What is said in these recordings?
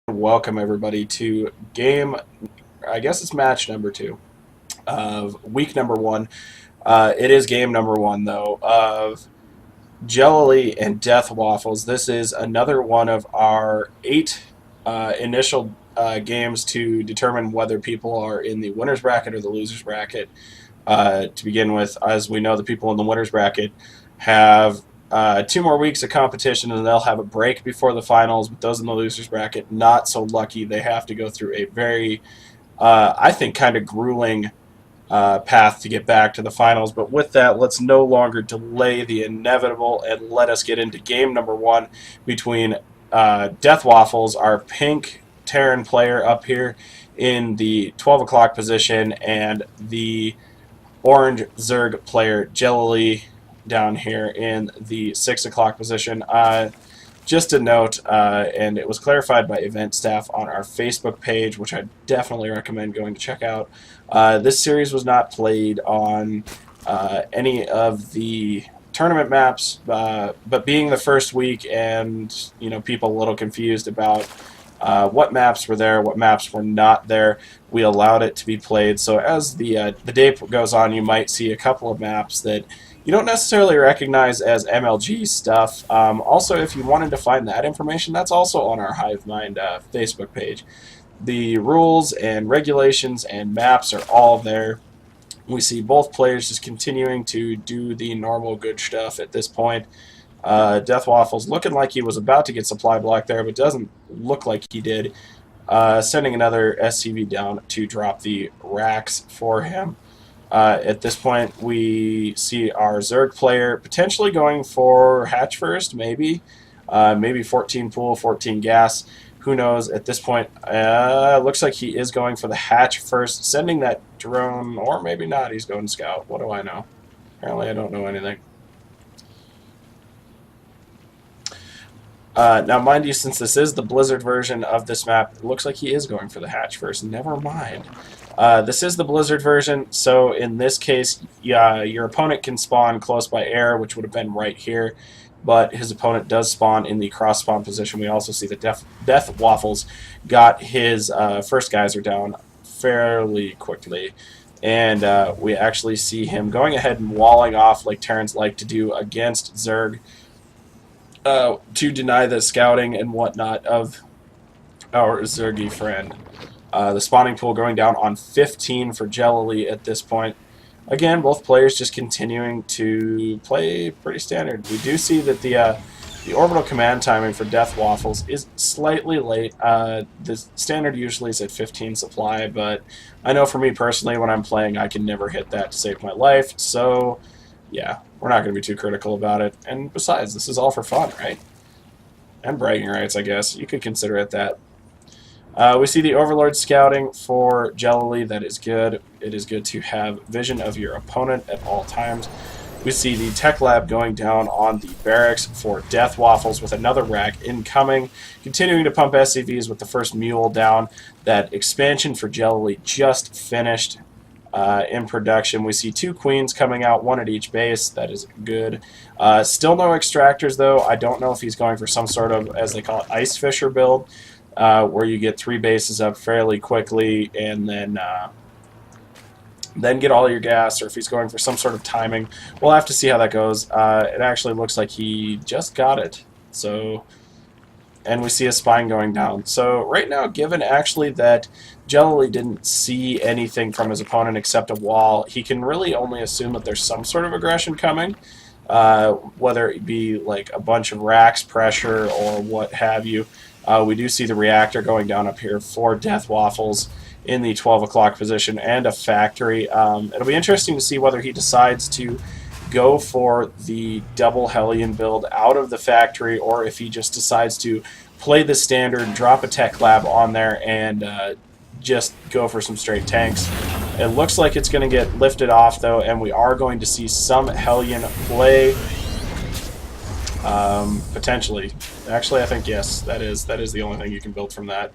Welcome everybody to I guess it's match number 2 of week number 1. It is game number 1 though of Jleli and Deathwaffles. This is another one of our 8 initial games to determine whether people are in the winners bracket or the losers bracket. To begin with, as we know, the people in the winners bracket have 2 more weeks of competition, and they'll have a break before the finals. But those in the losers bracket, not so lucky. They have to go through a very, I think, kind of grueling path to get back to the finals. But with that, let's no longer delay the inevitable and let us get into game number 1 between Deathwaffles, our pink Terran player up here in the 12 o'clock position, and the orange Zerg player Jleli down here in the 6 o'clock position. Just a note, and it was clarified by event staff on our Facebook page, which I definitely recommend going to check out. This series was not played on any of the tournament maps, but being the first week and people a little confused about what maps were there, what maps were not there, we allowed it to be played. So as the day goes on, you might see a couple of maps that you don't necessarily recognize as MLG stuff. Also, if you wanted to find that information, that's also on our Hivemind Facebook page. The rules and regulations and maps are all there. We see both players just continuing to do the normal good stuff at this point. Deathwaffles looking like he was about to get supply block there, but doesn't look like he did. Sending another SCV down to drop the racks for him. At this point, we see our Zerg player potentially going for hatch first, maybe. Maybe 14 pool, 14 gas. Who knows? At this point, looks like he is going for the hatch first, sending that drone, or maybe not. He's going scout. What do I know? Apparently, I don't know anything. Now, mind you, since this is the Blizzard version of this map, it looks like he is going for the hatch first. Never mind. This is the Blizzard version, so in this case, your opponent can spawn close by air, which would have been right here, but his opponent does spawn in the cross-spawn position. We also see that Deathwaffles got his first geyser down fairly quickly, and we actually see him going ahead and walling off like Terrans like to do against Zerg, to deny the scouting and whatnot of our Zergy friend. The spawning pool going down on 15 for Jleli at this point. Again, both players just continuing to play pretty standard. We do see that the orbital command timing for Deathwaffles is slightly late. The standard usually is at 15 supply, but I know for me personally, when I'm playing, I can never hit that to save my life. So, yeah, we're not going to be too critical about it. And besides, this is all for fun, right? And bragging rights, I guess. You could consider it that. We see the Overlord scouting for Jleli. That is good. It is good to have vision of your opponent at all times. We see the Tech Lab going down on the barracks for Deathwaffles with another rack incoming. Continuing to pump SCVs with the first mule down. That expansion for Jleli just finished in production. We see 2 queens coming out, 1 at each base. That is good. Still no extractors, though. I don't know if he's going for some sort of, as they call it, Ice Fisher build. Where you get 3 bases up fairly quickly and then get all your gas, or if he's going for some sort of timing. We'll have to see how that goes. It actually looks like he just got it. So, and we see a spine going down. So right now, given actually that Jleli didn't see anything from his opponent except a wall, he can really only assume that there's some sort of aggression coming. Whether it be like a bunch of racks pressure or what have you. We do see the reactor going down up here for Deathwaffles in the 12 o'clock position and a factory. It'll be interesting to see whether he decides to go for the double Hellion build out of the factory, or if he just decides to play the standard, drop a Tech Lab on there, and just go for some straight tanks. It looks like it's going to get lifted off, though, and we are going to see some Hellion play. Potentially. Actually, I think yes, that is the only thing you can build from that.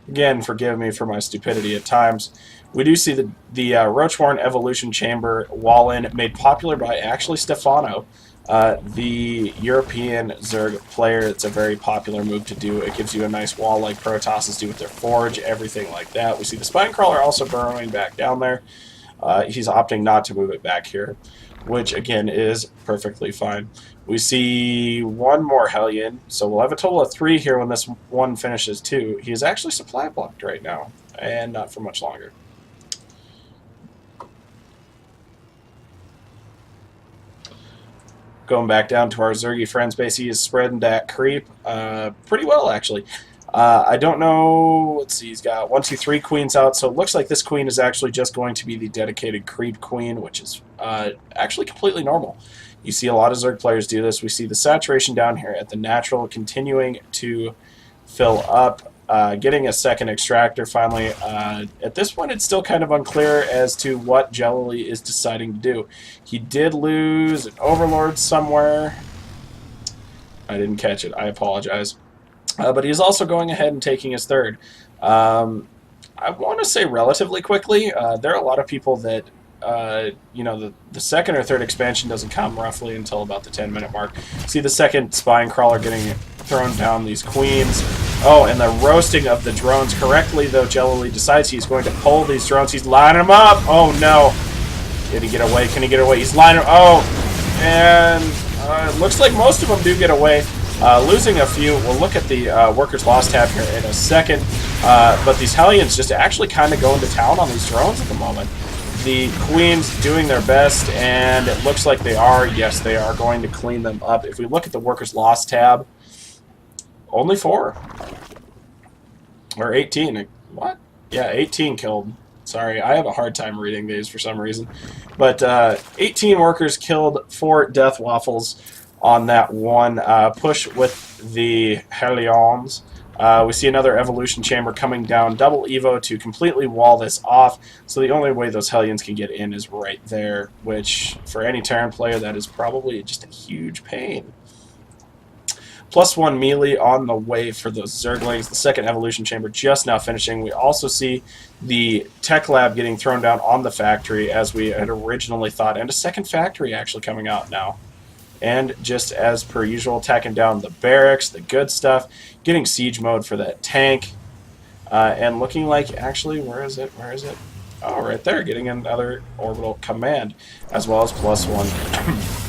Again, forgive me for my stupidity at times. We do see the Roachhorn Evolution Chamber wall-in made popular by actually Stefano. The European Zerg player, it's a very popular move to do. It gives you a nice wall like Protosses do with their Forge, everything like that. We see the Spinecrawler also burrowing back down there. He's opting not to move it back here, which again is perfectly fine. We see one more Hellion, so we'll have a total of 3 here when this one finishes too. He is actually supply blocked right now, and not for much longer. Going back down to our Zergy friends base, he is spreading that creep pretty well, actually. I don't know, let's see, he's got 1, 2, 3 queens out, so it looks like this queen is actually just going to be the dedicated creep queen, which is actually completely normal. You see a lot of Zerg players do this. We see the saturation down here at the natural continuing to fill up, getting a second extractor finally. At this point, it's still kind of unclear as to what Jleli is deciding to do. He did lose an Overlord somewhere. I didn't catch it. I apologize. But he's also going ahead and taking his third. I want to say relatively quickly. There are a lot of people that you know, the second or third expansion doesn't come roughly until about the 10-minute mark. See the second Spinecrawler getting thrown down these queens. Oh, and the roasting of the drones correctly, though. Jleli decides he's going to pull these drones. He's lining them up. Oh, no. Did he get away? Can he get away? He's lining them. Oh, and it looks like most of them do get away. Losing a few. We'll look at the Workers Lost tab here in a second. But these Hellions just actually kind of going to town on these drones at the moment. The Queens doing their best, and it looks like they are. Yes, they are going to clean them up. If we look at the Workers Lost tab, only 4. Or 18. What? Yeah, 18 killed. Sorry, I have a hard time reading these for some reason. But 18 workers killed for Deathwaffles on that one push with the Hellions. We see another evolution chamber coming down, double evo to completely wall this off. So the only way those Hellions can get in is right there, which for any Terran player, that is probably just a huge pain. +1 melee on the way for those Zerglings. The second evolution chamber just now finishing. We also see the tech lab getting thrown down on the factory as we had originally thought, and a second factory actually coming out now. And just as per usual, attacking down the barracks, the good stuff, getting siege mode for that tank, and looking like, actually, where is it? Where is it? Oh, right there, getting another orbital command, as well as +1.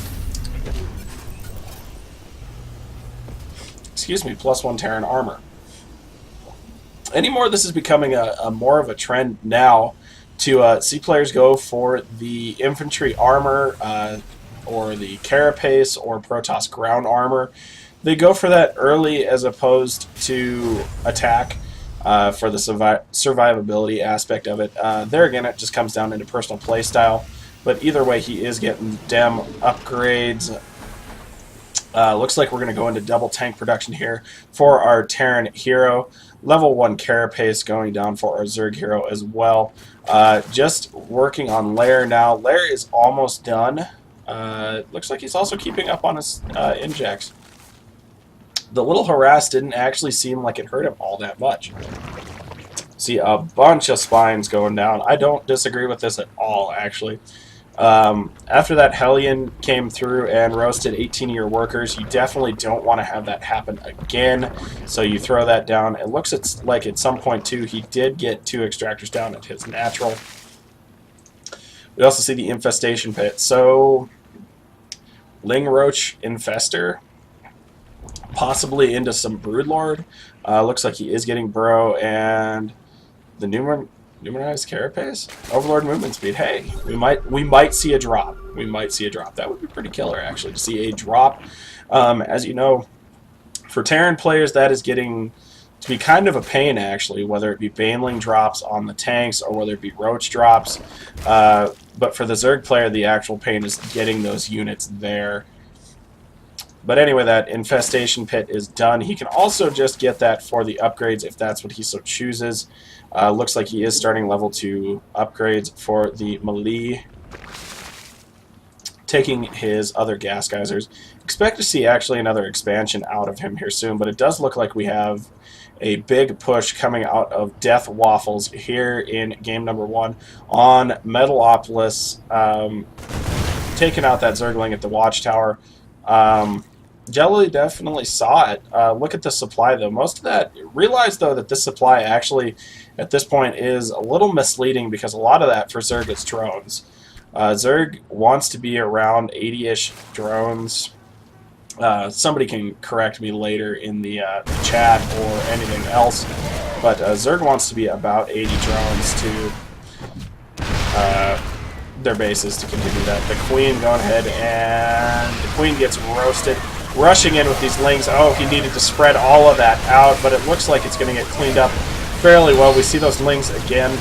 Excuse me, +1 Terran armor. Anymore, this is becoming a more of a trend now to see players go for the infantry armor, or the carapace or Protoss ground armor. They go for that early as opposed to attack for the survivability aspect of it. There again, it just comes down into personal play style. But either way, he is getting dem upgrades. Looks like we're going to go into double tank production here for our Terran hero. Level 1 carapace going down for our Zerg hero as well. Just working on Lair now. Lair is almost done. Looks like he's also keeping up on his injects. The little harass didn't actually seem like it hurt him all that much. See a bunch of spines going down. I don't disagree with this at all, actually. After that Hellion came through and roasted 18-year workers, you definitely don't want to have that happen again. So you throw that down. It looks like at some point, too, he did get 2 extractors down at his natural. We also see the infestation pit. So Ling Roach Infester, possibly into some Broodlord. Looks like he is getting Bro, and the Numerized Carapace? Overlord movement speed. Hey, we might see a drop. We might see a drop. That would be pretty killer, actually, to see a drop. As you know, for Terran players, that is getting to be kind of a pain, actually, whether it be Baneling drops on the tanks or whether it be Roach drops. But for the Zerg player, the actual pain is getting those units there. But anyway, that infestation pit is done. He can also just get that for the upgrades if that's what he so chooses. Looks like he is starting level 2 upgrades for the melee, taking his other gas geysers. Expect to see actually another expansion out of him here soon, but it does look like we have a big push coming out of Deathwaffles here in game number 1 on Metalopolis, taking out that Zergling at the Watchtower. Jleli definitely saw it. Look at the supply, though. Most of that, realize, though, that this supply actually, at this point, is a little misleading because a lot of that for Zerg is drones. Zerg wants to be around 80-ish drones. Somebody can correct me later in the chat or anything else, but Zerg wants to be about 80 drones to their bases to continue that. The Queen going ahead, and the Queen gets roasted. Rushing in with these lings. Oh, he needed to spread all of that out, but it looks like it's going to get cleaned up fairly well. We see those lings again.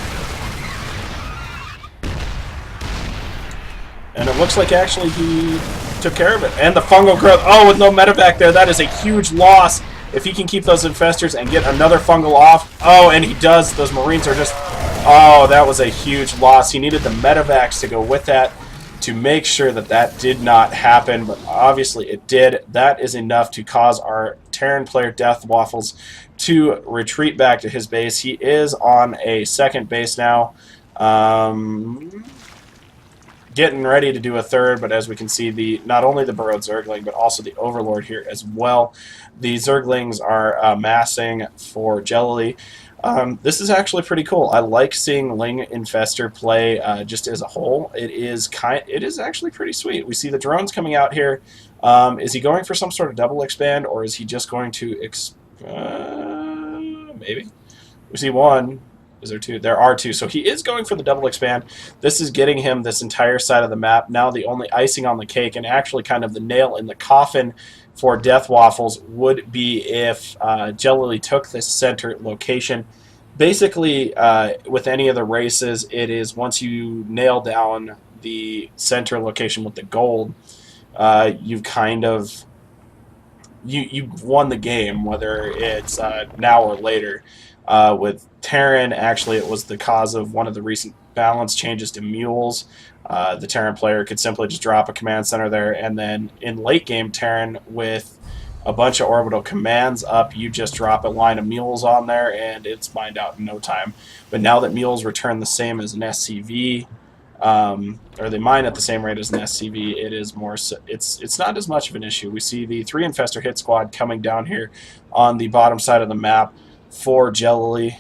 And it looks like actually he took care of it. And the fungal growth. Oh, with no medevac there, that is a huge loss. If he can keep those infestors and get another fungal off. Oh, and he does. Those Marines are just... Oh, that was a huge loss. He needed the medevacs to go with that to make sure that that did not happen, but obviously it did. That is enough to cause our Terran player Deathwaffles to retreat back to his base. He is on a second base now. Getting ready to do a third, but as we can see, not only the burrowed Zergling, but also the Overlord here as well. The Zerglings are massing for Jleli. This is actually pretty cool. I like seeing Ling Infestor play just as a whole. It is actually pretty sweet. We see the drones coming out here. Is he going for some sort of double expand, or is he just going to maybe? We see one. Is there two? There are two. So he is going for the double expand. This is getting him this entire side of the map. Now the only icing on the cake, and actually kind of the nail in the coffin for Deathwaffles, would be if Jleli took this center location. Basically, with any of the races, it is once you nail down the center location with the gold, you've kind of you've won the game, whether it's now or later. With Terran, actually, it was the cause of one of the recent balance changes to mules. The Terran player could simply just drop a command center there, and then in late game Terran, with a bunch of orbital commands up, you just drop a line of mules on there, and it's mined out in no time. But now that mules return the same as an SCV, or they mine at the same rate as an SCV, it is more. It's not as much of an issue. We see the 3 Infestor hit squad coming down here on the bottom side of the map for Jleli.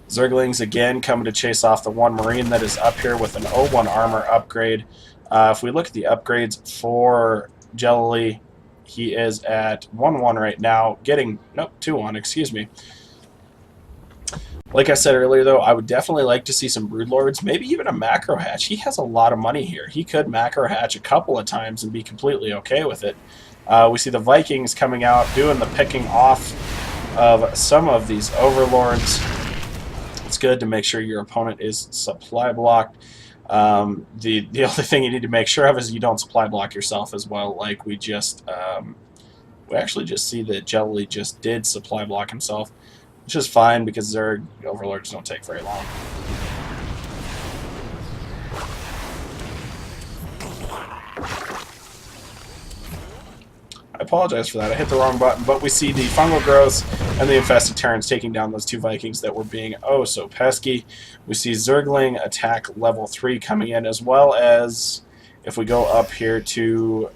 Zerglings again coming to chase off the 1 Marine that is up here with an 0-1 armor upgrade. If we look at the upgrades for Jleli, he is at 1-1 right now, getting, nope, 2-1, excuse me. Like I said earlier, though, I would definitely like to see some Broodlords, maybe even a macro hatch. He has a lot of money here. He could macro hatch a couple of times and be completely okay with it. We see the Vikings coming out, doing the picking off of some of these Overlords. It's good to make sure your opponent is supply blocked. The only thing you need to make sure of is you don't supply block yourself as well. Like we actually just see that Jleli just did supply block himself, which is fine because Zerg Overlords don't take very long. I apologize for that. I hit the wrong button, but we see the fungal growths and the infested Terrans taking down those 2 Vikings that were being oh so pesky. We see Zergling attack level 3 coming in, as well as if we go up here to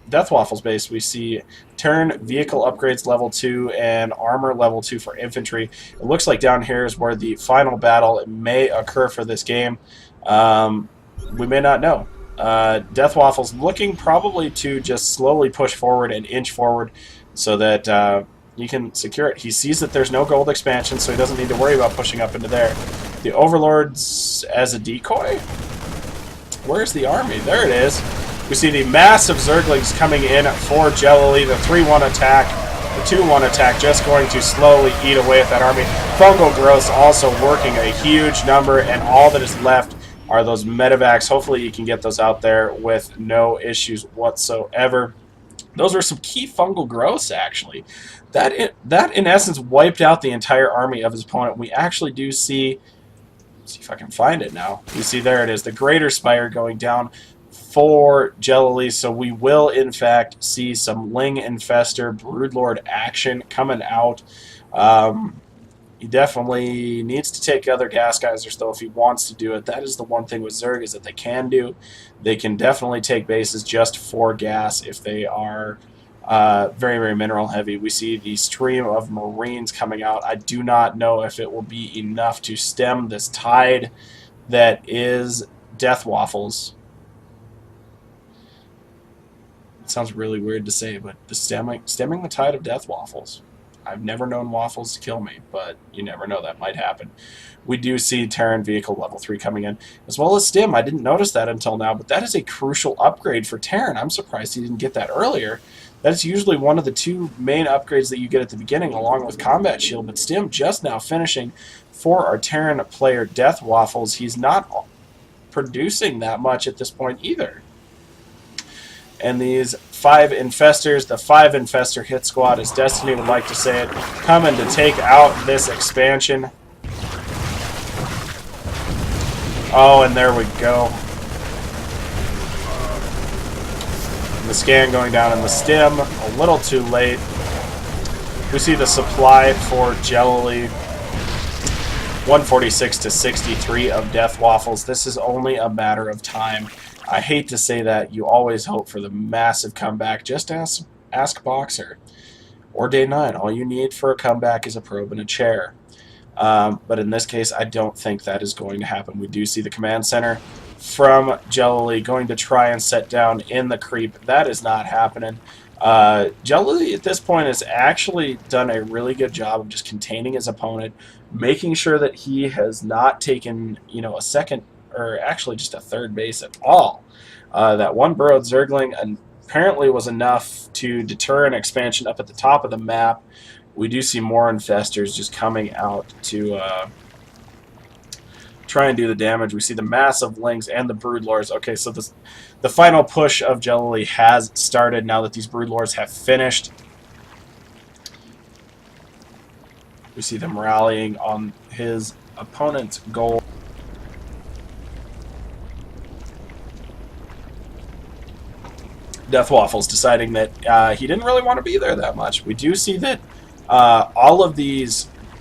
Deathwaffles base, we see Terran vehicle upgrades level 2 and armor level 2 for infantry. It looks like down here is where the final battle may occur for this game. We may not know. Deathwaffles looking probably to just slowly push forward and inch forward so that you can secure it. He sees that there's no gold expansion, so he doesn't need to worry about pushing up into there. The Overlords as a decoy? Where's the army? There it is. We see the massive Zerglings coming in for Jleli. The 3-1 attack, the 2-1 attack just going to slowly eat away at that army. Fungal growths also working a huge number, and all that is left are those medevacs. Hopefully you can get those out there with no issues whatsoever. Those are some key fungal growths, actually. That in essence wiped out the entire army of his opponent. We actually do see, let's see if I can find it now. You see there it is, the Greater Spire going down for Jleli. So we will in fact see some Ling Infestor Broodlord action coming out. He definitely needs to take other gas geysers, though, if he wants to do it. That is the one thing with Zerg is that they can do. They can definitely take bases just for gas if they are very, very mineral heavy. We see the stream of Marines coming out. I do not know if it will be enough to stem this tide that is Deathwaffles. It sounds really weird to say, but the stemming the tide of Deathwaffles. I've never known waffles to kill me, but you never know, that might happen. We do see Terran Vehicle Level 3 coming in, as well as Stim. I didn't notice that until now, but that is a crucial upgrade for Terran. I'm surprised he didn't get that earlier. That's usually one of the two main upgrades that you get at the beginning, along with Combat Shield, but Stim just now finishing for our Terran player Deathwaffles. He's not producing that much at this point either. And these 5 infestors, the 5 infestor hit squad, as Destiny would like to say it, coming to take out this expansion. Oh, and there we go. And the scan going down in the stim, a little too late. We see the supply for Jleli, 146 to 63 of Deathwaffles. This is only a matter of time. I hate to say that. You always hope for the massive comeback. Just ask Boxer or Day 9. All you need for a comeback is a probe and a chair. But in this case, I don't think that is going to happen. We do see the command center from Jleli going to try and set down in the creep. That is not happening. Jleli at this point has actually done a really good job of just containing his opponent, making sure that he has not taken, a second or actually just a third base at all. That one burrowed Zergling apparently was enough to deter an expansion up at the top of the map. We do see more infestors just coming out to try and do the damage. We see the massive lings and the broodlords. Okay, so the final push of Jleli has started now that these broodlords have finished. We see them rallying on his opponent's goal. Deathwaffles deciding that he didn't really want to be there that much. We do see that all of the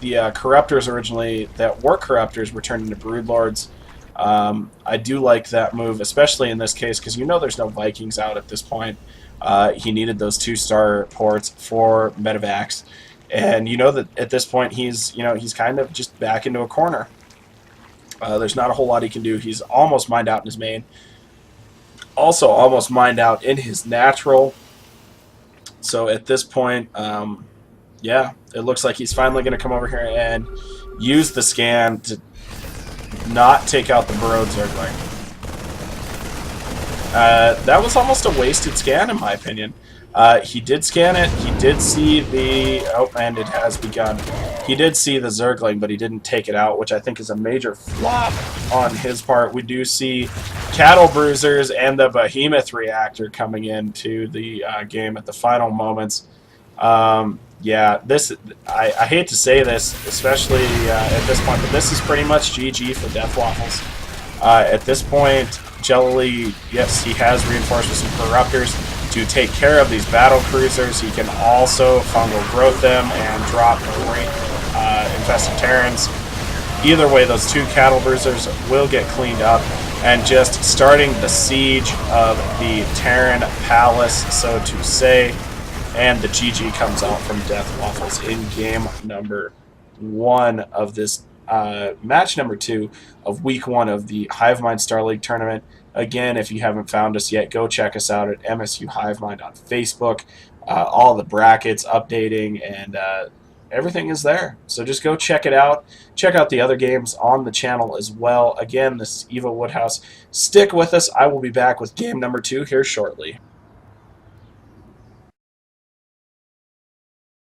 corruptors originally that were corruptors were turned into broodlords. I do like that move, especially in this case, because there's no Vikings out at this point. He needed those 2-star ports for medevacs, and that at this point he's kind of just back into a corner. There's not a whole lot he can do. He's almost mined out in his main. Also almost mined out in his natural. So at this point, yeah, it looks like he's finally going to come over here and use the scan to not take out the burrowed Zergling. That was almost a wasted scan in my opinion. He did scan it. He did see the... Oh, and it has begun. He did see the Zergling, but he didn't take it out, which I think is a major flop on his part. We do see Cattle Bruisers and the Behemoth Reactor coming into the game at the final moments. Yeah, I hate to say this, especially at this point, but this is pretty much GG for Deathwaffles. At this point, Jleli, yes, he has reinforced with some Corruptors to take care of these battle cruisers. He can also fungal growth them and drop infested Terrans. Either way, those 2 cattle bruisers will get cleaned up, and just starting the siege of the Terran Palace, so to say. And the GG comes out from Deathwaffles in game number 1 of this match number 2 of week 1 of the Hivemind Star League tournament. Again, if you haven't found us yet, go check us out at MSU Hivemind on Facebook. All the brackets updating and everything is there. So just go check it out. Check out the other games on the channel as well. Again, this is Evo Woodhouse. Stick with us. I will be back with game number 2 here shortly.